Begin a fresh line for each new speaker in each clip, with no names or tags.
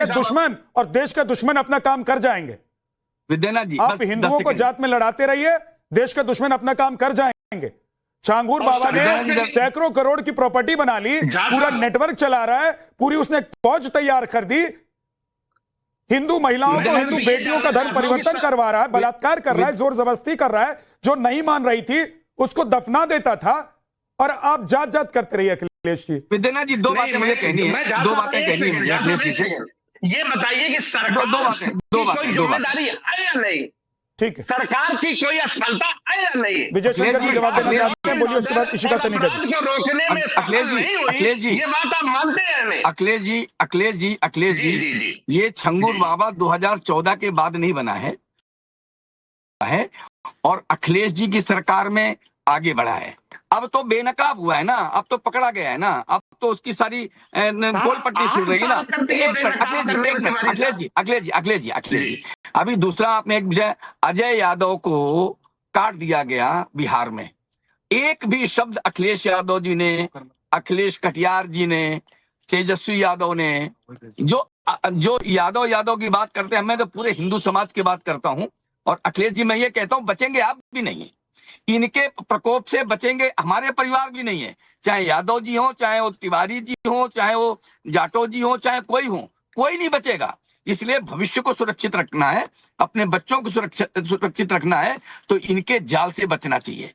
दुश्मन और देश के दुश्मन अपना काम कर जाएंगे।
विद्यानाथ जी,
आप हिंदुओं को जात में लड़ाते रहिए, देश के दुश्मन अपना काम कर जाएंगे। छांगुर बाबा ने सैकड़ों करोड़ की प्रॉपर्टी बना ली, पूरा नेटवर्क चला रहा है, पूरी उसने एक फौज तैयार कर दी, हिंदू महिलाओं को, हिंदू बेटियों का धर्म परिवर्तन करवा रहा है, बलात्कार कर रहा है, जोर जबरदस्ती कर रहा है, जो नहीं मान रही थी उसको दफना देता था। और आप जात जात करते रहिए अखिलेश जी।
विद्यानाथ जी, दो बातें मुझे कहनी है, दो बातें कहनी है मुझे अखिलेश जी से।
ये बताइए कि सरकार
दो
जिम्मेदारी है या नहीं?
ठीक है,
सरकार की कोई असफलता है या नहीं?
विजय शंकर जी जवाब देना चाहते हैं, बोलिए, उसके बाद इशिका तनेजा जी।
रोकने में
अखिलेश जी,
ये बात आप मानते हैं नहीं?
अखिलेश जी, ये छंगुर बाबा 2014 के बाद नहीं बना है और अखिलेश जी की सरकार में आगे बढ़ा है। अब तो बेनकाब हुआ है ना, अब तो पकड़ा गया है ना, अब तो उसकी सारी गोल पट्टी छूट रही है ना। अखिलेश जी, अभी दूसरा आपने एक विषय, अजय यादव को काट दिया गया बिहार में। एक भी शब्द अखिलेश यादव जी ने, अखिलेश कटियार जी ने, तेजस्वी यादव ने, जो यादव की बात करते हैं, मैं तो पूरे हिंदू समाज की बात करता हूं। और अखिलेश जी, मैं ये कहता हूं, बचेंगे आप भी नहीं, इनके प्रकोप से बचेंगे हमारे परिवार भी नहीं है, चाहे यादव जी हो, चाहे वो तिवारी जी हो, चाहे वो जाटो जी हो, चाहे कोई हो, कोई नहीं बचेगा। इसलिए भविष्य को सुरक्षित रखना है, अपने बच्चों को सुरक्षित रखना है, तो इनके जाल से बचना चाहिए,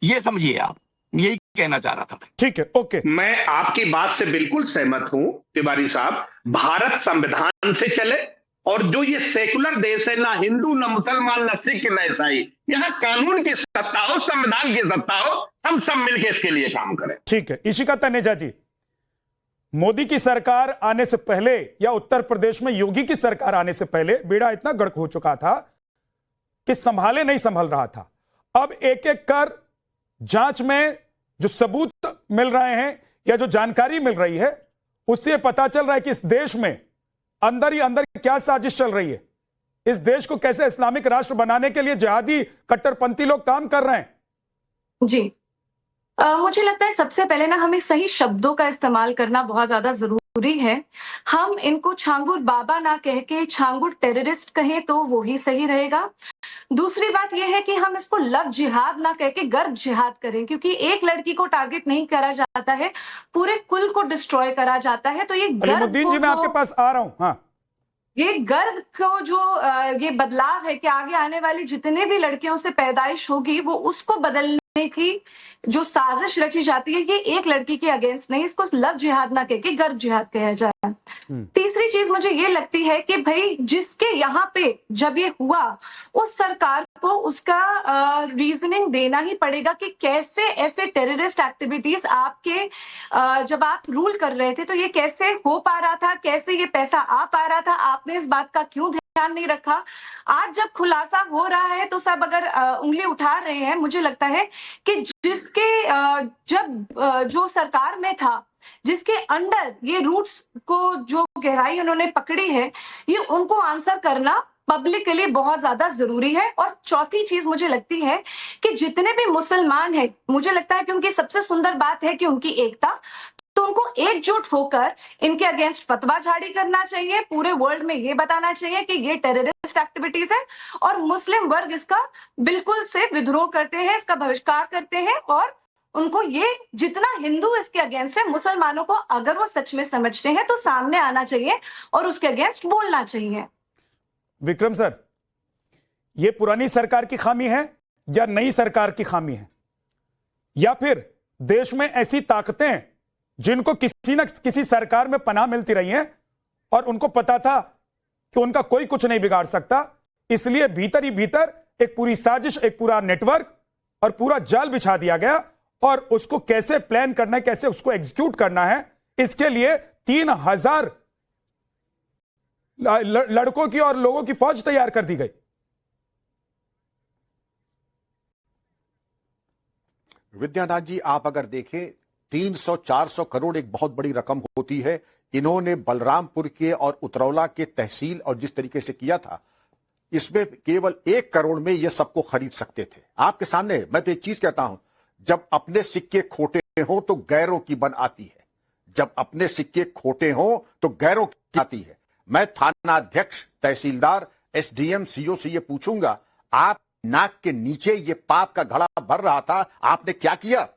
ये समझिए आप। यही कहना चाह रहा था।
ठीक है, ओके,
मैं आपकी बात से बिल्कुल सहमत हूं तिवारी साहब। भारत संविधान से चले, और जो ये सेकुलर देश है, ना हिंदू, ना मुसलमान, ना सिख, ना ईसाई, यहाँ कानून की सत्ता हो, संविधान की सत्ता हो, हम सब मिलकर इसके लिए काम करें।
ठीक है, इशिका तनेजा जी, मोदी की सरकार आने से पहले या उत्तर प्रदेश में योगी की सरकार आने से पहले बेड़ा इतना गर्क हो चुका था कि संभाले नहीं संभल रहा था। अब एक एक कर जांच में जो सबूत मिल रहे हैं या जो जानकारी मिल रही है, उससे पता चल रहा है कि इस देश में अंदर ही अंदर क्या साजिश चल रही है, इस देश को कैसे इस्लामिक राष्ट्र बनाने के लिए जिहादी कट्टरपंथी लोग काम कर रहे हैं।
जी, मुझे लगता है सबसे पहले ना हमें सही शब्दों का इस्तेमाल करना बहुत ज्यादा जरूरी है। हम इनको छांगुर बाबा ना कह के छांगुर टेररिस्ट कहें तो वो ही सही रहेगा। दूसरी बात यह है कि हम इसको लव जिहाद ना कह के गर्भ जिहाद करें, क्योंकि एक लड़की को टारगेट नहीं करा जाता है, पूरे कुल को डिस्ट्रॉय करा जाता है। तो ये गर्भ
जी, मैं आपके पास आ रहा हूं। हाँ,
ये गर्भ को जो ये बदलाव है कि आगे आने वाली जितने भी लड़कियों से पैदाइश होगी, वो उसको बदलने की जो साजिश रची जाती है, ये एक लड़की के अगेंस्ट नहीं, इसको लव जिहाद ना कह के गर्भ जिहाद कहा जाए। तीसरी चीज मुझे ये लगती है कि भाई जिसके यहाँ पे जब ये हुआ, उस सरकार को उसका रीजनिंग देना ही पड़ेगा कि कैसे ऐसे टेररिस्ट एक्टिविटीज आपके जब आप रूल कर रहे थे तो ये कैसे हो पा रहा था, कैसे ये पैसा आ पा रहा था, आपने इस बात का क्यों ध्यान नहीं रखा। आज जब खुलासा हो रहा है तो सब अगर उंगली उठा रहे हैं, मुझे लगता है कि जिसके जब जो सरकार में था, जिसके अंडर ये रूट्स को जो गहराई उन्होंने पकड़ी है, ये उनको आंसर करना पब्लिक के लिए बहुत ज्यादा जरूरी है। और चौथी चीज मुझे लगती है कि जितने भी मुसलमान हैं, मुझे लगता है कि उनकी सबसे सुंदर बात है कि उनकी एकता, तो उनको एकजुट होकर इनके अगेंस्ट फतवा जारी करना चाहिए, पूरे वर्ल्ड में ये बताना चाहिए कि ये टेररिस्ट एक्टिविटीज है और मुस्लिम वर्ग इसका बिल्कुल से विद्रोह करते हैं, इसका बहिष्कार करते हैं। और उनको ये जितना हिंदू इसके अगेंस्ट है, मुसलमानों को अगर वो सच में समझते हैं तो सामने आना चाहिए और उसके अगेंस्ट बोलना चाहिए।
विक्रम सर, ये पुरानी सरकार की खामी है या नई सरकार की खामी है, या फिर देश में ऐसी ताकतें हैं जिनको किसी न किसी सरकार में पनाह मिलती रही है और उनको पता था कि उनका कोई कुछ नहीं बिगाड़ सकता, इसलिए भीतर ही भीतर एक पूरी साजिश, एक पूरा नेटवर्क और पूरा जाल बिछा दिया गया और उसको कैसे प्लान करना है, कैसे उसको एग्जीक्यूट करना है, इसके लिए 3000 लड़कों की और लोगों की फौज तैयार कर दी गई।
विद्यानाथ जी, आप अगर देखें 300-400 करोड़ एक बहुत बड़ी रकम होती है। इन्होंने बलरामपुर के और उतरौला के तहसील और जिस तरीके से किया था, इसमें केवल 1 करोड़ में यह सबको खरीद सकते थे। आपके सामने मैं तो एक चीज कहता हूं, जब अपने सिक्के खोटे हो तो गैरों की बन आती है, जब अपने सिक्के खोटे हो तो गैरों की आती है। मैं थाना अध्यक्ष, तहसीलदार, एसडीएम, सीओ से ये पूछूंगा, आप नाक के नीचे ये पाप का घड़ा भर रहा था, आपने क्या किया?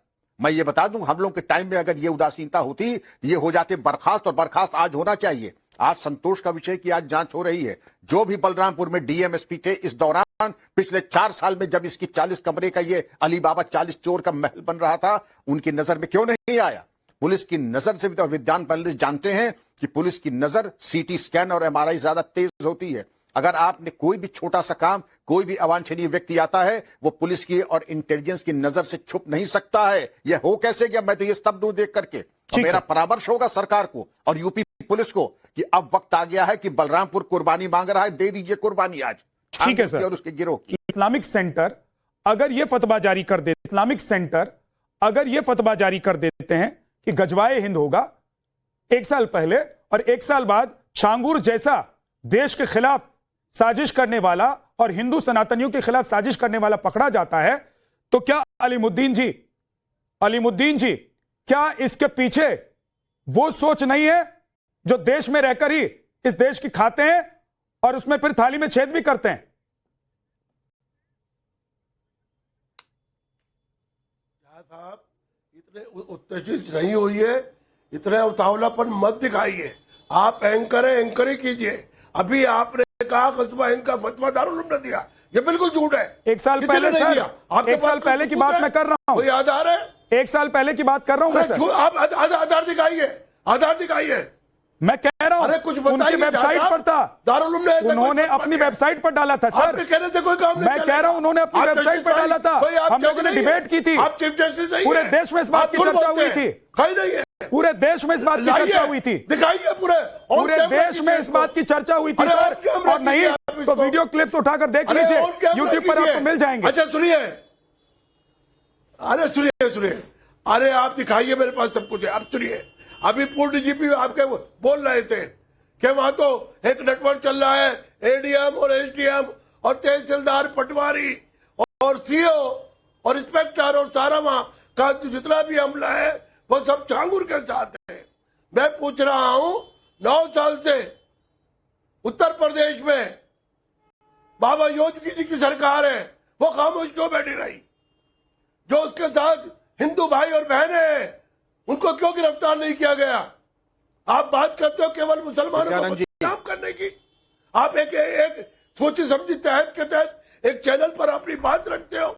मैं ये बता दूं, हम लोग के टाइम में अगर ये उदासीनता होती, ये हो जाते बर्खास्त, और बर्खास्त आज होना चाहिए। आज संतोष का विषय की आज जांच हो रही है। जो भी बलरामपुर में डीएमएसपी थे, इस दौरान पिछले 4 साल में जब इसकी 40 कमरे का ये अली बाबा 40 चोर का महल बन रहा था, उनकी नजर में क्यों नहीं आया? पुलिस की नजर से भी तो विज्ञान पैनलिस्ट जानते हैं कि पुलिस की नजर सीटी स्कैन और एमआरआई ज्यादा तेज होती है। अगर आपने कोई भी छोटा सा काम, कोई भी अवांछनीय व्यक्ति आता है, वो पुलिस की और इंटेलिजेंस की नजर से छुप नहीं सकता है। यह हो कैसे गया? मैं तो ये स्तब्ध हूं देख करके। और मेरा परामर्श होगा सरकार को और यूपी पुलिस को कि अब वक्त आ गया है कि बलरामपुर कुर्बानी मांग रहा है, दे दीजिए कुर्बानी आज।
ठीक है सर।
और उसके गिरोह
इस्लामिक सेंटर अगर यह फतवा जारी कर दे, इस्लामिक सेंटर अगर यह फतवा जारी कर देते हैं कि गजवाए हिंद होगा 1 साल पहले, और 1 साल बाद छांगुर जैसा देश के खिलाफ साजिश करने वाला और हिंदू सनातनियों के खिलाफ साजिश करने वाला पकड़ा जाता है, तो क्या अलीमुद्दीन जी, क्या इसके पीछे वो सोच नहीं है जो देश में रहकर ही इस देश की खाते हैं और उसमें फिर थाली में छेद भी करते हैं?
साहब, इतने उत्तेजित नहीं होइए, इतने उतावलापन मत दिखाइए। आप एंकर है, एंकरी कीजिए। अभी आपने कहा कस्बा हिंद का फतवा दारुल उलूम ने दिया, ये बिल्कुल झूठ है।
1 साल पहले सर, 1 साल पहले की बात मैं कर रहा हूं।
कोई आधार है?
1 साल पहले की बात कर रहा हूं मैं सर।
आप आधार दिखाइए, आधार दिखाइए।
मैं कह रहा हूं,
अरे कुछ
उनकी
बताइए।
वेबसाइट पर था,
दारुल उलूम ने
उन्होंने अपनी वेबसाइट पर डाला था सर।
आपके कहने से कोई काम नहीं
मैं कह रहा हूं उन्होंने अपनी वेबसाइट पर डाला था, हम लोगों ने डिबेट की थी,
आप चीफ जस्टिस नहीं
पूरे
हैं।
देश में इस बात की चर्चा हुई थी,
कहीं नहीं है,
पूरे देश में इस बात की चर्चा हुई थी,
दिखाइए
पूरे देश में इस बात की चर्चा हुई थी सर। और नहीं तो वीडियो क्लिप्स उठाकर देख लीजिए, यूट्यूब पर आपको मिल जाएंगे।
अच्छा सुनिए, अरे सुनिए, अरे आप दिखाइए, मेरे पास सब कुछ है। आप सुनिए, अभी पूर्व डीजीपी आपके बोल रहे थे कि वहां तो एक नेटवर्क चल रहा है, एडीएम और एसडीएम और तहसीलदार पटवारी और सीओ और इंस्पेक्टर और सारा वहां का जितना भी अमला है वो सब छांगुर के साथ है। मैं पूछ रहा हूं, 9 साल से उत्तर प्रदेश में बाबा योगी जी की सरकार है, वो खामोश क्यों बैठी रही? जो उसके साथ हिंदू भाई और बहनें हैं, उनको क्यों गिरफ्तार नहीं किया गया? आप बात करते हो केवल मुसलमानों को बदनाम करने की। आप एक सोची समझी तहत के तहत एक चैनल पर अपनी बात रखते हो।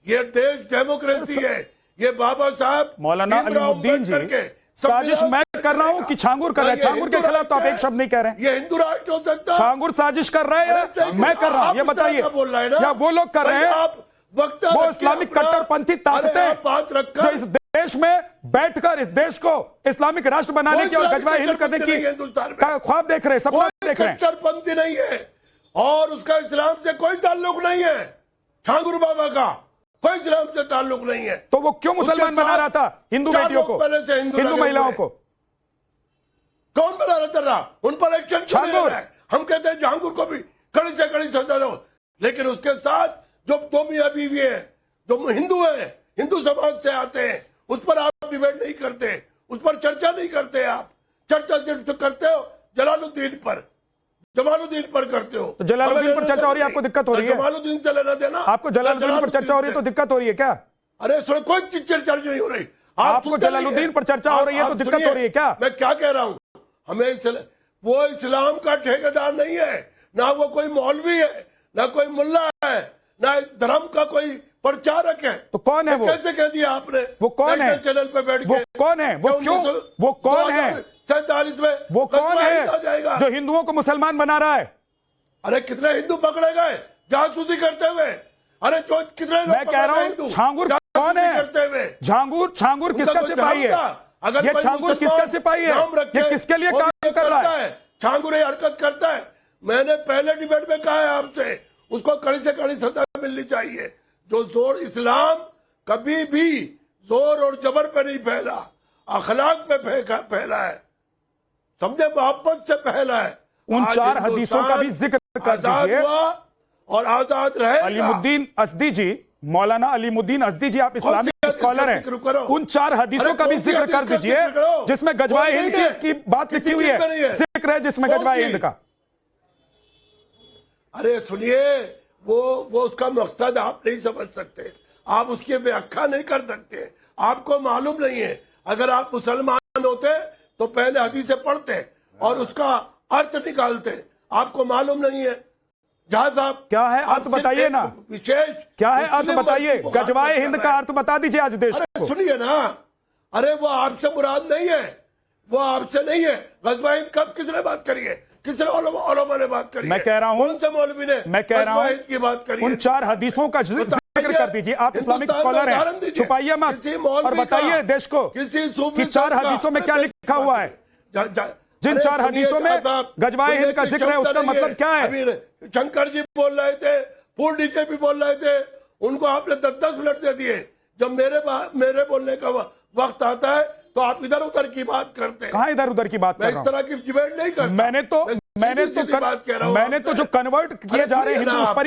ये देश डेमोक्रेसी है। ये बाबा साहब
मौलाना अलीमुद्दीन जी, साजिश मैं कर रहा हूं कि छांगुर कर रहा है? छांगुर के खिलाफ तो आप एक शब्द नहीं कह रहे हैं।
ये हिंदू राष्ट्र हो सकता है?
छांगुर साजिश कर रहा है या मैं कर रहा हूं, ये बताइए। या वो लोग कर रहे हैं, वो इस्लामिक कट्टरपंथी ताकतें जो इस देश में बैठकर इस देश को इस्लामिक राष्ट्र बनाने की और गजवा हिंद करने की ख्वाब देख रहे हैं, सपना देख रहे हैं।
कट्टरपंथी नहीं है और उसका इस्लाम से कोई ताल्लुक नहीं है। छांगुर बाबा का कोई इस्लाम से ताल्लुक नहीं है।
तो वो क्यों मुसलमान बना रहा था हिंदू बेटियों को, हिंदू महिलाओं को?
कौन बना रहा? उन पर एक्शन छांगुर है। हम कहते हैं छांगुर को भी कड़ी से कड़ी सजा दो, लेकिन उसके साथ जो 2 मियां बीवी है, जो हिंदू है, हिंदू समाज से आते हैं, उस पर आप डिबेट नहीं करते, उस पर चर्चा नहीं करते। आप चर्चा सिर्फ करते हो जलालुद्दीन पर करते हो।
तो जलालुद्दीन पर चर्चा हो रही है, आपको दिक्कत हो रही है?
जलालुद्दीन से लेना देना,
आपको जलालुद्दीन पर चर्चा हो रही है तो दिक्कत हो रही है क्या?
अरे सुनो, कोई चर्चा नहीं हो रही।
आपको जलालुद्दीन पर चर्चा हो रही है तो दिक्कत हो रही है क्या?
मैं क्या कह रहा हूं, हमें वो इस्लाम का ठेकेदार नहीं है, ना वो कोई मौलवी है, ना कोई मुल्ला है, ना इस धर्म का कोई प्रचारक है।
तो कौन है वो?
कैसे कह दिया आपने?
वो कौन है?
चैनल पे बैठ के
वो कौन है? वो क्यों? वो कौन है?
47 में
वो कौन है जो हिंदुओं को मुसलमान बना रहा है?
अरे कितने हिंदू पकड़े गए जासूसी करते हुए? अरे जो कितने
मैं कह रहा हूं, छांगुर कौन है?
करते हुए
छांगुर किसका सिपाही है? ये छांगुर किसका सिपाही है? ये किसके लिए काम कर रहा है?
छांगुर ये हरकत करता है। मैंने पहले डिबेट में कहा है आपसे, उसको कड़ी से कड़ी सजा मिलनी चाहिए। जो जोर, इस्लाम कभी भी जोर और जबर पे नहीं फैला, अखलाक पे फैला है, समझे, मोहब्बत से फैला है।
उन 4 हदीसों का भी जिक्र कर दीजिए
और आजाद रहे।
अलीमुद्दीन अस्दी जी, मौलाना अलीमुद्दीन अस्दी जी, आप इस्लामिक स्कॉलर हैं,
जिक्र करो।
उन 4 हदीसों
अरे
का भी
कौन सी
जिक्र
हदीस
कर
का
दीजिए
जिक्र करो?
जिसमें गजवाए
कोई
हिंद
नहीं है।
की बात लिखी हुई
किसी चीज में नहीं
है,
है।
जिक्र है जिसमें
कौन
गजवाए
सी?
हिंद का।
अरे सुनिए, वो उसका मकसद आप नहीं समझ सकते, आप उसकी व्याख्या नहीं कर सकते, आपको मालूम नहीं है। अगर आप मुसलमान होते तो पहले हदीसें पढ़ते और उसका अर्थ निकालते, आपको मालूम नहीं है। जहां साहब
क्या है अर्थ
आप
बताइए
सिर्फ
ना,
एक विशेष
क्या है अर्थ
मुस्लिम
बताइए,
वर्ग को
गजवाए
हाथ
हिंद
कर
का
रहे हैं।
अर्थ बता दीजिए आज देश
अरे
को।
सुनिए ना, अरे वो आपसे मुराद नहीं है, वो आपसे नहीं है। गजवाए हिंद कब किसने बात करी है? किसने उलमा ने बात करी
मैं
है?
कह रहा हूं,
कौन से मौलवी ने
मैं कह रहा
गजवाए
हूं,
हिंद की बात करी है?
उन 4 हदीसों का जिक्र कर दीजिए। आप इस्लामिक
हिंदुस्तान
स्कॉलर
का
हैं,
उदाहरण दीजिए।
छुपाइए मत
किसी मौलवी
और बताइए
का,
देश को
किसी सूफी
कि 4
साहब का-
हदीसों में क्या लिखा हुआ है। जिन
अरे
4
सुनिए
हदीसों में
साहब,
गजवाए हिंद का
बोलने की
जिक्र है,
क्षमता
उसका
नहीं
मतलब क्या है?
अभी शंकर जी बोल रहे थे, पूर्ण नीचे भी बोल रहे थे, उनको आपने 10-10 मिनट दे दिए। जब मेरे बोलने का वक्त आता है तो आप इधर उधर की बात करते हैं।
कहां इधर उधर की बात
मैं
कर
इस
रहा
तरह की डिबेट नहीं करता।
हूं। मैंने तो
सीधी-सीधी बात कह रहा हूं
मैंने
आपसे।
तो जो कन्वर्ट किए
अरे
जा रहे हैं
सुनिए ना
हिंदू, उस
आप।
पर